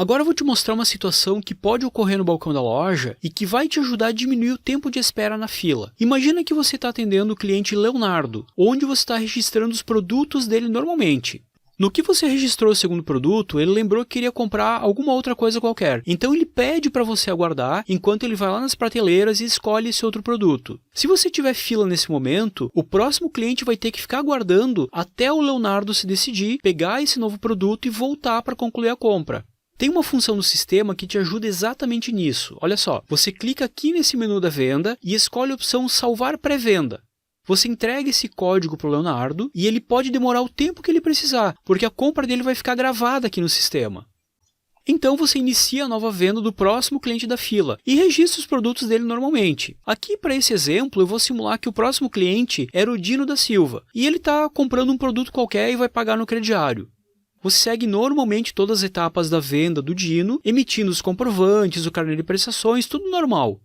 Agora eu vou te mostrar uma situação que pode ocorrer no balcão da loja e que vai te ajudar a diminuir o tempo de espera na fila. Imagina que você está atendendo o cliente Leonardo, onde você está registrando os produtos dele normalmente. No que você registrou o segundo produto, ele lembrou que queria comprar alguma outra coisa qualquer. Então ele pede para você aguardar enquanto ele vai lá nas prateleiras e escolhe esse outro produto. Se você tiver fila nesse momento, o próximo cliente vai ter que ficar aguardando até o Leonardo se decidir, pegar esse novo produto e voltar para concluir a compra. Tem uma função no sistema que te ajuda exatamente nisso. Olha só, você clica aqui nesse menu da venda e escolhe a opção Salvar pré-venda. Você entrega esse código para o Leonardo e ele pode demorar o tempo que ele precisar, porque a compra dele vai ficar gravada aqui no sistema. Então você inicia a nova venda do próximo cliente da fila e registra os produtos dele normalmente. Aqui para esse exemplo eu vou simular que o próximo cliente era o Dino da Silva e ele está comprando um produto qualquer e vai pagar no crediário. Você segue normalmente todas as etapas da venda do Dino, emitindo os comprovantes, o carnê de prestações, tudo normal.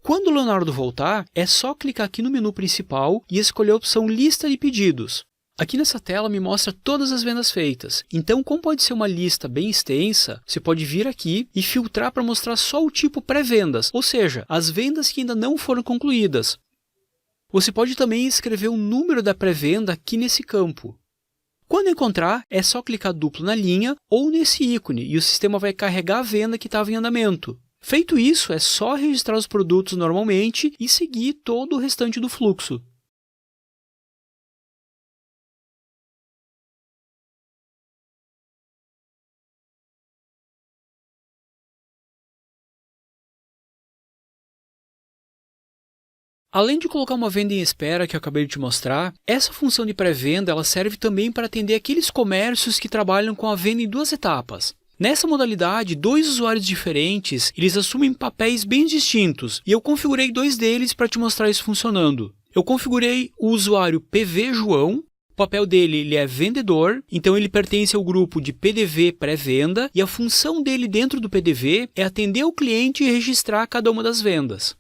Quando o Leonardo voltar, é só clicar aqui no menu principal e escolher a opção Lista de pedidos. Aqui nessa tela me mostra todas as vendas feitas. Então, como pode ser uma lista bem extensa, você pode vir aqui e filtrar para mostrar só o tipo pré-vendas, ou seja, as vendas que ainda não foram concluídas. Você pode também escrever o número da pré-venda aqui nesse campo. Quando encontrar, é só clicar duplo na linha ou nesse ícone e o sistema vai carregar a venda que estava em andamento. Feito isso, é só registrar os produtos normalmente e seguir todo o restante do fluxo. Além de colocar uma venda em espera que eu acabei de te mostrar, essa função de pré-venda ela serve também para atender aqueles comércios que trabalham com a venda em duas etapas. Nessa modalidade, dois usuários diferentes, eles assumem papéis bem distintos e eu configurei dois deles para te mostrar isso funcionando. Eu configurei o usuário PV João, o papel dele ele é vendedor, então ele pertence ao grupo de PDV pré-venda e a função dele dentro do PDV é atender o cliente e registrar cada uma das vendas.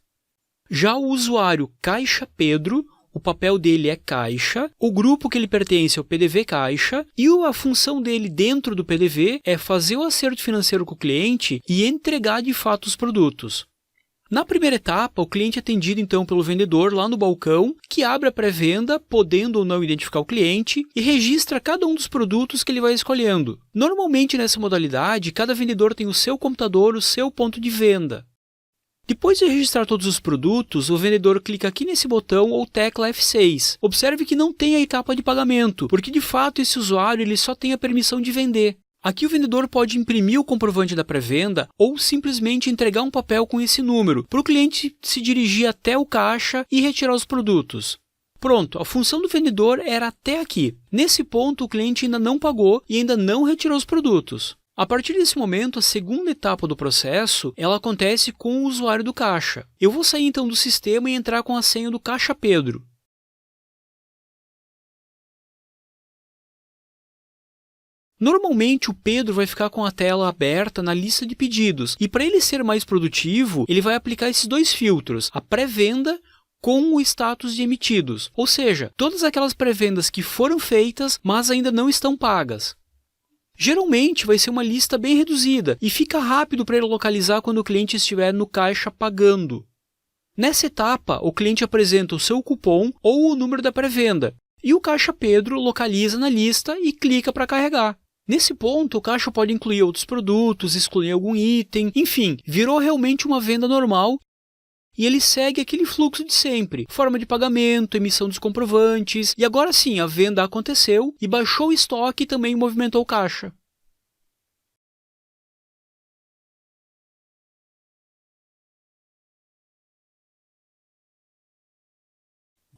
Já o usuário Caixa Pedro, o papel dele é caixa, o grupo que ele pertence é o PDV caixa e a função dele dentro do PDV é fazer o acerto financeiro com o cliente e entregar de fato os produtos. Na primeira etapa, o cliente é atendido então pelo vendedor lá no balcão, que abre a pré-venda, podendo ou não identificar o cliente, e registra cada um dos produtos que ele vai escolhendo. Normalmente nessa modalidade, cada vendedor tem o seu computador, o seu ponto de venda. Depois de registrar todos os produtos, o vendedor clica aqui nesse botão ou tecla F6. Observe que não tem a etapa de pagamento, porque de fato esse usuário ele só tem a permissão de vender. Aqui o vendedor pode imprimir o comprovante da pré-venda ou simplesmente entregar um papel com esse número, para o cliente se dirigir até o caixa e retirar os produtos. Pronto, a função do vendedor era até aqui. Nesse ponto, o cliente ainda não pagou e ainda não retirou os produtos. A partir desse momento, a segunda etapa do processo, ela acontece com o usuário do caixa. Eu vou sair então do sistema e entrar com a senha do Caixa Pedro. Normalmente, o Pedro vai ficar com a tela aberta na lista de pedidos, e para ele ser mais produtivo, ele vai aplicar esses dois filtros, a pré-venda com o status de emitidos, ou seja, todas aquelas pré-vendas que foram feitas, mas ainda não estão pagas. Geralmente vai ser uma lista bem reduzida e fica rápido para ele localizar quando o cliente estiver no caixa pagando. Nessa etapa, o cliente apresenta o seu cupom ou o número da pré-venda e o Caixa Pedro localiza na lista e clica para carregar. Nesse ponto, o caixa pode incluir outros produtos, excluir algum item, enfim, virou realmente uma venda normal e ele segue aquele fluxo de sempre, forma de pagamento, emissão dos comprovantes, e agora sim, a venda aconteceu e baixou o estoque e também movimentou o caixa.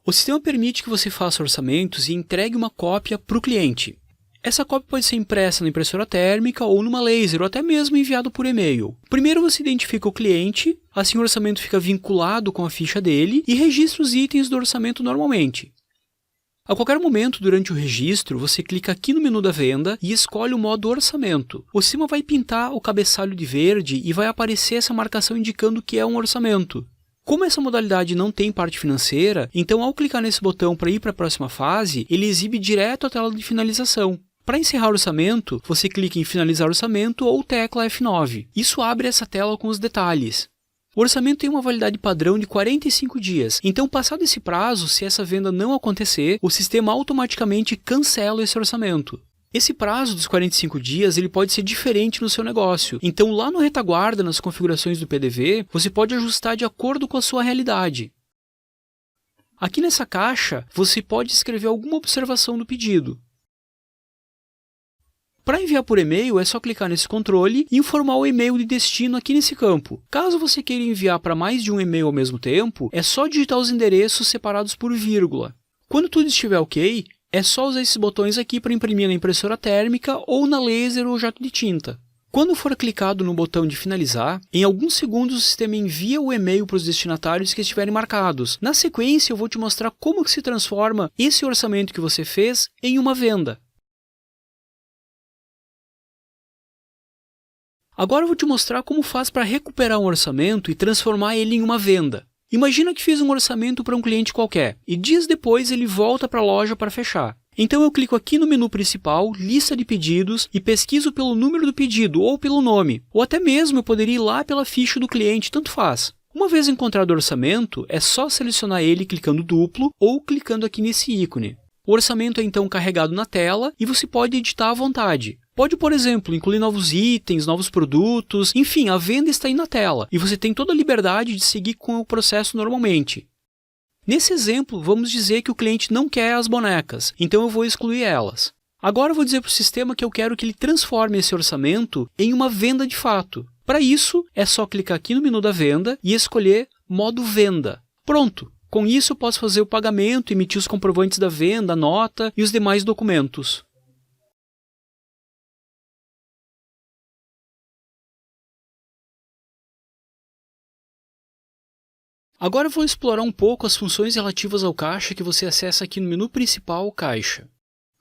O sistema permite que você faça orçamentos e entregue uma cópia para o cliente. Essa cópia pode ser impressa na impressora térmica ou numa laser, ou até mesmo enviado por e-mail. Primeiro você identifica o cliente, assim o orçamento fica vinculado com a ficha dele e registra os itens do orçamento normalmente. A qualquer momento durante o registro, você clica aqui no menu da venda e escolhe o modo orçamento. O sistema vai pintar o cabeçalho de verde e vai aparecer essa marcação indicando que é um orçamento. Como essa modalidade não tem parte financeira, então ao clicar nesse botão para ir para a próxima fase, ele exibe direto a tela de finalização. Para encerrar o orçamento, você clica em finalizar orçamento ou tecla F9. Isso abre essa tela com os detalhes. O orçamento tem uma validade padrão de 45 dias, então passado esse prazo, se essa venda não acontecer, o sistema automaticamente cancela esse orçamento. Esse prazo dos 45 dias ele pode ser diferente no seu negócio, então lá no retaguarda, nas configurações do PDV, você pode ajustar de acordo com a sua realidade. Aqui nessa caixa, você pode escrever alguma observação do pedido. Para enviar por e-mail, é só clicar nesse controle e informar o e-mail de destino aqui nesse campo. Caso você queira enviar para mais de um e-mail ao mesmo tempo, é só digitar os endereços separados por vírgula. Quando tudo estiver ok, é só usar esses botões aqui para imprimir na impressora térmica ou na laser ou jato de tinta. Quando for clicado no botão de finalizar, em alguns segundos o sistema envia o e-mail para os destinatários que estiverem marcados. Na sequência, eu vou te mostrar como que se transforma esse orçamento que você fez em uma venda. Agora eu vou te mostrar como faz para recuperar um orçamento e transformar ele em uma venda. Imagina que fiz um orçamento para um cliente qualquer e dias depois ele volta para a loja para fechar. Então eu clico aqui no menu principal, lista de pedidos e pesquiso pelo número do pedido ou pelo nome. Ou até mesmo eu poderia ir lá pela ficha do cliente, tanto faz. Uma vez encontrado o orçamento, é só selecionar ele clicando duplo ou clicando aqui nesse ícone. O orçamento é então carregado na tela e você pode editar à vontade. Pode, por exemplo, incluir novos itens, novos produtos, enfim, a venda está aí na tela e você tem toda a liberdade de seguir com o processo normalmente. Nesse exemplo, vamos dizer que o cliente não quer as bonecas, então eu vou excluir elas. Agora eu vou dizer para o sistema que eu quero que ele transforme esse orçamento em uma venda de fato. Para isso, é só clicar aqui no menu da venda e escolher modo venda. Pronto! Com isso eu posso fazer o pagamento, emitir os comprovantes da venda, a nota e os demais documentos. Agora eu vou explorar um pouco as funções relativas ao caixa que você acessa aqui no menu principal Caixa.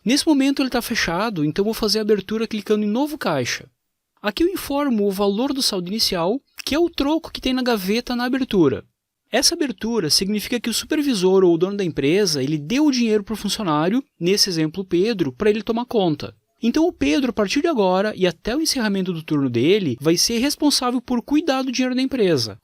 Nesse momento ele está fechado, então vou fazer a abertura clicando em Novo Caixa. Aqui eu informo o valor do saldo inicial, que é o troco que tem na gaveta na abertura. Essa abertura significa que o supervisor ou o dono da empresa ele deu o dinheiro para o funcionário, nesse exemplo Pedro, para ele tomar conta. Então o Pedro, a partir de agora e até o encerramento do turno dele, vai ser responsável por cuidar do dinheiro da empresa.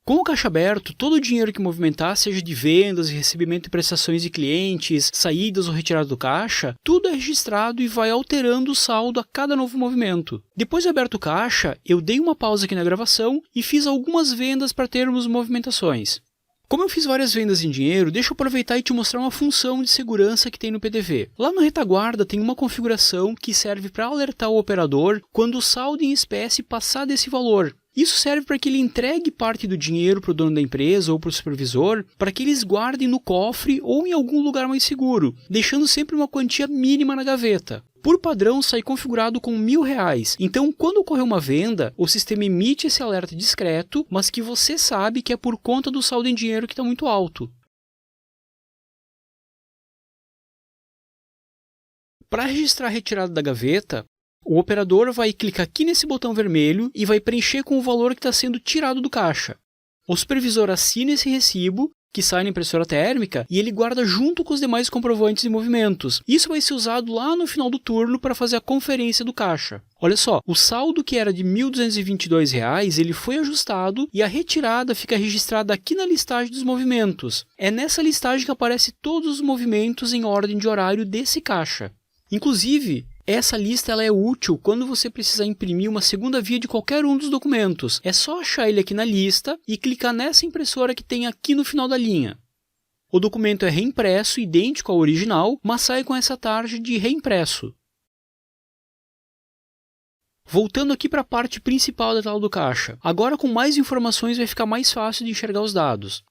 Com o caixa aberto, todo o dinheiro que movimentar, seja de vendas e recebimento de prestações de clientes, saídas ou retirada do caixa, tudo é registrado e vai alterando o saldo a cada novo movimento. Depois de aberto o caixa, eu dei uma pausa aqui na gravação e fiz algumas vendas para termos movimentações. Como eu fiz várias vendas em dinheiro, deixa eu aproveitar e te mostrar uma função de segurança que tem no PDV. Lá no retaguarda tem uma configuração que serve para alertar o operador quando o saldo em espécie passar desse valor. Isso serve para que ele entregue parte do dinheiro para o dono da empresa ou para o supervisor, para que eles guardem no cofre ou em algum lugar mais seguro, deixando sempre uma quantia mínima na gaveta. Por padrão, sai configurado com R$1.000, então quando ocorrer uma venda, o sistema emite esse alerta discreto, mas que você sabe que é por conta do saldo em dinheiro que está muito alto. Para registrar a retirada da gaveta, o operador vai clicar aqui nesse botão vermelho e vai preencher com o valor que está sendo tirado do caixa. O supervisor assina esse recibo, que sai na impressora térmica, e ele guarda junto com os demais comprovantes e movimentos. Isso vai ser usado lá no final do turno para fazer a conferência do caixa. Olha só, o saldo que era de R$ 1.222, ele foi ajustado e a retirada fica registrada aqui na listagem dos movimentos. É nessa listagem que aparecem todos os movimentos em ordem de horário desse caixa. Inclusive, essa lista ela é útil quando você precisar imprimir uma segunda via de qualquer um dos documentos. É só achar ele aqui na lista e clicar nessa impressora que tem aqui no final da linha. O documento é reimpresso, idêntico ao original, mas sai com essa tarja de reimpresso. Voltando aqui para a parte principal da tela do caixa. Agora com mais informações vai ficar mais fácil de enxergar os dados.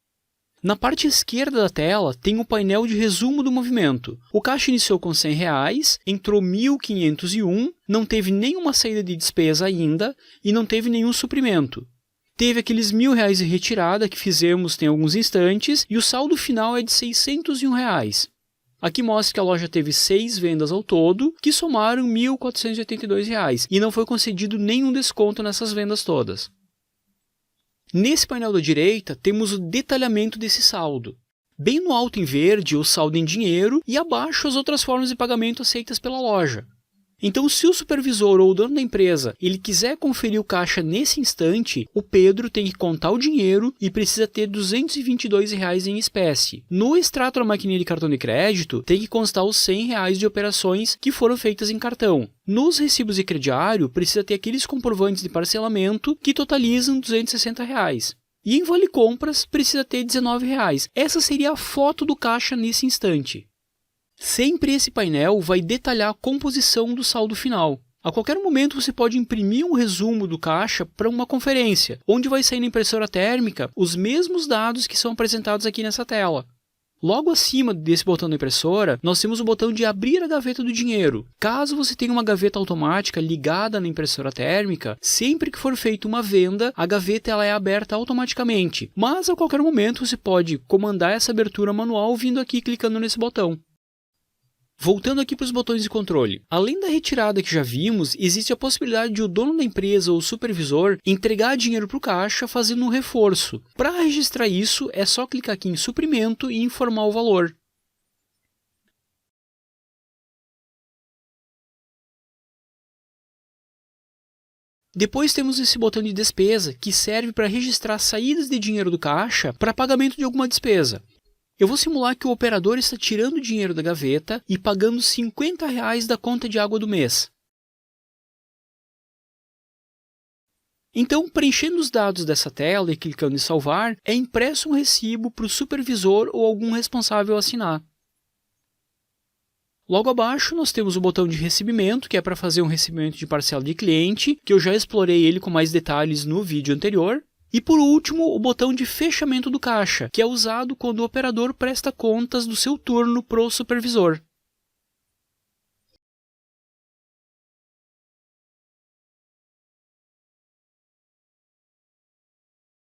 Na parte esquerda da tela tem um painel de resumo do movimento. O caixa iniciou com R$100, entrou 1.501, não teve nenhuma saída de despesa ainda e não teve nenhum suprimento. Teve aqueles R$1.000 de retirada que fizemos tem alguns instantes e o saldo final é de R$601. Aqui mostra que a loja teve 6 vendas ao todo, que somaram R$1.482 e não foi concedido nenhum desconto nessas vendas todas. Nesse painel da direita, temos o detalhamento desse saldo. Bem no alto em verde, o saldo em dinheiro e abaixo as outras formas de pagamento aceitas pela loja. Então, se o supervisor ou o dono da empresa ele quiser conferir o caixa nesse instante, o Pedro tem que contar o dinheiro e precisa ter R$ 222 em espécie. No extrato da maquininha de cartão de crédito, tem que constar os R$ 100 de operações que foram feitas em cartão. Nos recibos de crediário, precisa ter aqueles comprovantes de parcelamento que totalizam R$ 260. E em Vale Compras, precisa ter R$ 19. Essa seria a foto do caixa nesse instante. Sempre esse painel vai detalhar a composição do saldo final. A qualquer momento você pode imprimir um resumo do caixa para uma conferência, onde vai sair na impressora térmica os mesmos dados que são apresentados aqui nessa tela. Logo acima desse botão da impressora, nós temos o botão de abrir a gaveta do dinheiro. Caso você tenha uma gaveta automática ligada na impressora térmica, sempre que for feita uma venda, a gaveta ela é aberta automaticamente. Mas a qualquer momento você pode comandar essa abertura manual vindo aqui clicando nesse botão. Voltando aqui para os botões de controle. Além da retirada que já vimos, existe a possibilidade de o dono da empresa ou o supervisor entregar dinheiro para o caixa fazendo um reforço. Para registrar isso, é só clicar aqui em suprimento e informar o valor. Depois temos esse botão de despesa, que serve para registrar saídas de dinheiro do caixa para pagamento de alguma despesa. Eu vou simular que o operador está tirando o dinheiro da gaveta e pagando R$ 50 da conta de água do mês. Então, preenchendo os dados dessa tela e clicando em salvar, é impresso um recibo para o supervisor ou algum responsável assinar. Logo abaixo, nós temos o botão de recebimento, que é para fazer um recebimento de parcela de cliente, que eu já explorei ele com mais detalhes no vídeo anterior. E por último, o botão de fechamento do caixa, que é usado quando o operador presta contas do seu turno para o supervisor.